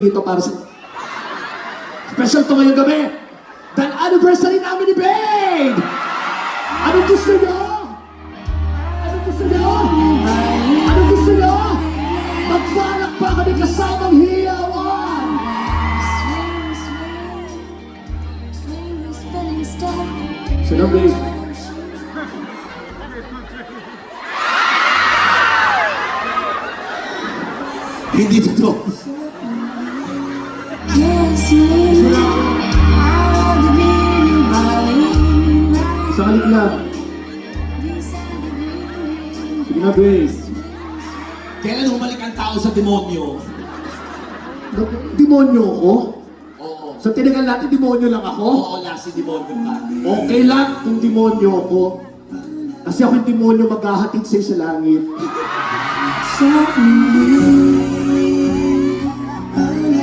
dito para sa special to ngayong gabi dahil anniversary namin ni Babe! Anong gusto nyo? Anong gusto nyo? Anong gusto nyo? Magbalak pa kami kasamang hiyawan! Sino, Babe? Hindi totoo. Sa kaliglag. Sige na, Babe. Kailan humalik ang tao sa demonyo? Demonyo ako? Oo. So tinagal natin, demonyo lang ako? Oo, lasi demonyo ka. Okay lang kung demonyo ako. Kasi ako yung demonyo maghahatid sa'yo sa langit.